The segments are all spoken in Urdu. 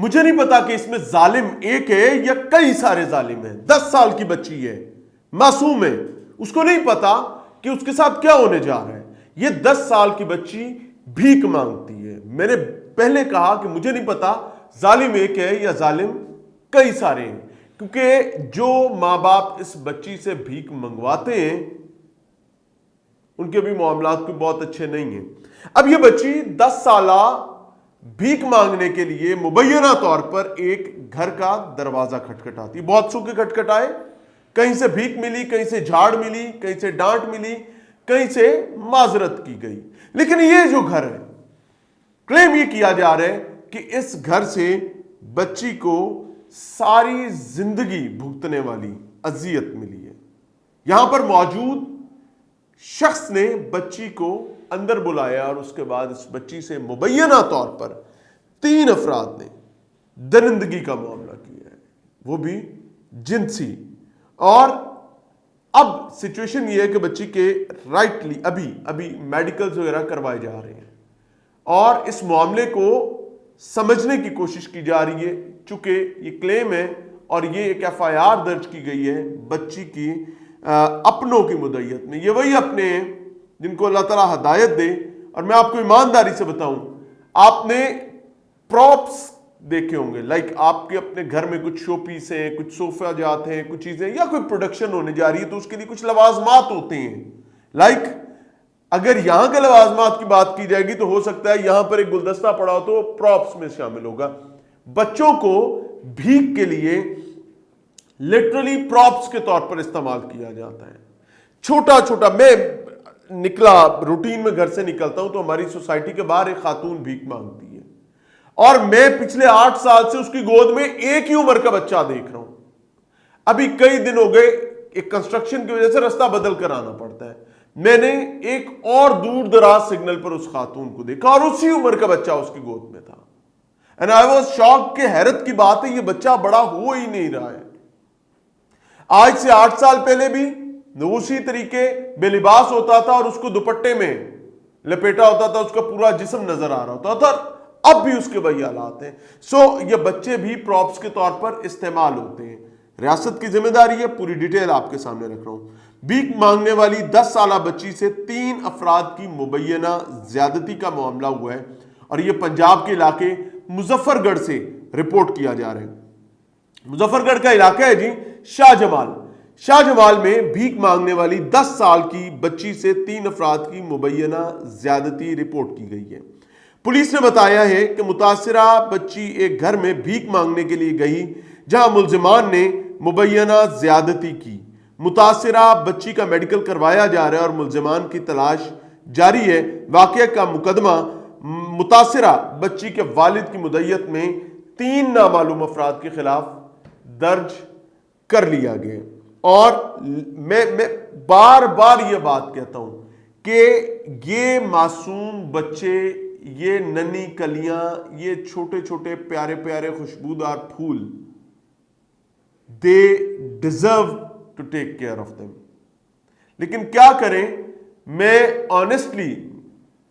مجھے نہیں پتا کہ اس میں ظالم ایک ہے یا کئی سارے ظالم ہیں. 10 سال کی بچی ہے, معصوم ہے, اس کو نہیں پتا کہ اس کے ساتھ کیا ہونے جا رہا ہے. یہ 10 سال کی بچی بھیک مانگتی ہے. میں نے پہلے کہا کہ مجھے نہیں پتا ظالم ایک ہے یا ظالم کئی سارے ہیں, کیونکہ جو ماں باپ اس بچی سے بھیک منگواتے ہیں ان کے بھی معاملات کوئی بہت اچھے نہیں ہیں. اب یہ بچی 10 سالہ بھیک مانگنے کے لیے مبینہ طور پر ایک گھر کا دروازہ کھٹکھٹاتی. بہت سو کے کھٹکھٹائے, کہیں سے بھیک ملی, کہیں سے جھاڑ ملی, کہیں سے ڈانٹ ملی, کہیں سے معذرت کی گئی. لیکن یہ جو گھر ہے, کلیم یہ کیا جا رہا ہے کہ اس گھر سے بچی کو ساری زندگی بھگتنے والی اذیت ملی ہے. یہاں پر موجود شخص نے بچی کو اندر بلایا اور اس کے بعد اس بچی سے مبینہ طور پر 3 افراد نے درندگی کا معاملہ کیا ہے, وہ بھی جنسی. اور اب سچویشن یہ ہے کہ بچی کے رائٹلی ابھی میڈیکلز وغیرہ کروائے جا رہے ہیں اور اس معاملے کو سمجھنے کی کوشش کی جا رہی ہے. چونکہ یہ کلیم ہے اور یہ ایک FIR درج کی گئی ہے بچی کی اپنوں کی مدعیت میں. یہ وہی اپنے ہیں جن کو اللہ تعالیٰ ہدایت دے. اور میں آپ کو ایمانداری سے بتاؤں, آپ نے پراپس دیکھے ہوں گے, لائک آپ کے اپنے گھر میں کچھ شو پیس ہیں, کچھ صوفہ جات ہیں, کچھ چیزیں یا کوئی پروڈکشن ہونے جا رہی ہے تو اس کے لیے کچھ لوازمات ہوتے ہیں. لائک اگر یہاں کے لوازمات کی بات کی جائے گی تو ہو سکتا ہے یہاں پر ایک گلدستہ پڑا ہو تو پراپس میں شامل ہوگا. بچوں کو بھیک کے لیے لٹرلی پراپس کے طور پر استعمال کیا جاتا ہے. چھوٹا چھوٹا, میں نکلا روٹین میں گھر سے نکلتا ہوں تو ہماری سوسائٹی کے باہر ایک خاتون بھیک مانگتی ہے اور میں پچھلے 8 سال سے اس کی گود میں ایک ہی عمر کا بچہ دیکھ رہا ہوں. ابھی کئی دن ہو گئے, ایک کنسٹرکشن کی وجہ سے رستہ بدل کر آنا پڑتا ہے. میں نے ایک اور دور دراز سگنل پر اس خاتون کو دیکھا اور اسی عمر کا بچہ اس کی گود میں تھا. اینڈ آئی واز شاک کہ حیرت کی بات ہے یہ بچہ بڑا ہو ہی نہیں رہا ہے. آج سے 8 سال پہلے بھی اسی طریقے بے لباس ہوتا تھا اور اس کو دوپٹے میں لپیٹا ہوتا تھا, اس کا پورا جسم نظر آ رہا ہوتا تھا. اب بھی اس کے وہی حالات ہیں. سو یہ بچے بھی پراپس کے طور پر استعمال ہوتے ہیں. ریاست کی ذمہ داری ہے, پوری ڈیٹیل آپ کے سامنے رکھ رہا ہوں. بھیک مانگنے والی 10 سالہ بچی سے 3 افراد کی مبینہ زیادتی کا معاملہ ہوا ہے اور یہ پنجاب کے علاقے مظفر گڑھ سے رپورٹ کیا جا رہا ہے. مظفر گڑھ کا علاقہ ہے جی شاہ جمال. شاہ جمال میں بھیک مانگنے والی 10 سال کی بچی سے 3 افراد کی مبینہ زیادتی رپورٹ کی گئی ہے. پولیس نے بتایا ہے کہ متاثرہ بچی ایک گھر میں بھیک مانگنے کے لیے گئی جہاں ملزمان نے مبینہ زیادتی کی. متاثرہ بچی کا میڈیکل کروایا جا رہا ہے اور ملزمان کی تلاش جاری ہے. واقعہ کا مقدمہ متاثرہ بچی کے والد کی مدعیت میں 3 نامعلوم افراد کے خلاف درج کر لیا گیا. اور میں بار بار یہ بات کہتا ہوں کہ یہ معصوم بچے, یہ ننھی کلیاں, یہ چھوٹے چھوٹے پیارے پیارے خوشبودار پھول, they deserve to take care of them. لیکن کیا کریں, میں آنیسٹلی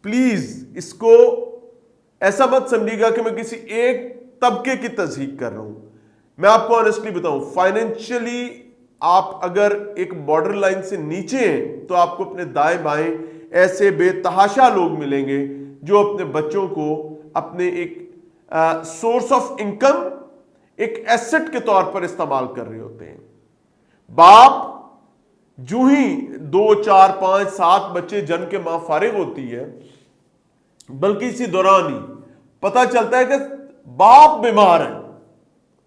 پلیز اس کو ایسا مت سمجھیے گا کہ میں کسی ایک طبقے کی تصحیح کر رہا ہوں. میں آپ کو آنیسٹلی بتاؤں, فائنینشلی آپ اگر ایک بارڈر لائن سے نیچے ہیں تو آپ کو اپنے دائیں بائیں ایسے بے تحاشا لوگ ملیں گے جو اپنے بچوں کو اپنے ایک سورس آف انکم, ایک ایسٹ کے طور پر استعمال کر رہے ہوتے ہیں. باپ جو ہی 2 4 5 7 بچے جن کے ماں فارغ ہوتی ہے, بلکہ اسی دوران ہی پتہ چلتا ہے کہ باپ بیمار ہے,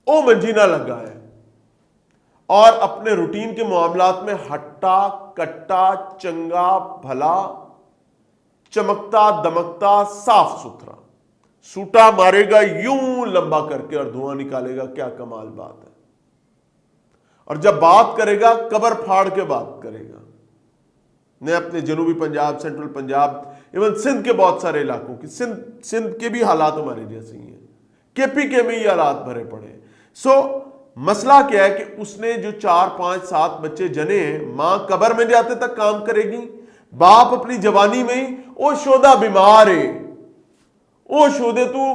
او منجینہ لگا ہے اور اپنے روٹین کے معاملات میں ہٹا کٹا چنگا بھلا چمکتا دمکتا صاف ستھرا سوٹا مارے گا یوں لمبا کر کے اور دھواں نکالے گا. کیا کمال بات ہے. اور جب بات کرے گا قبر پھاڑ کے بات کرے گا. میں اپنے جنوبی پنجاب, سینٹرل پنجاب, ایون سندھ کے بہت سارے علاقوں کی, سندھ کے بھی حالات ہمارے جیسے ہی ہیں, KPK میں یہ حالات بھرے پڑے ہیں. سو مسئلہ کیا ہے کہ اس نے جو 4 5 7 بچے جنے ہیں, ماں قبر میں جاتے تک کام کرے گی, باپ اپنی جوانی میں ہی او شودہ بیمار ہے, او شودے تو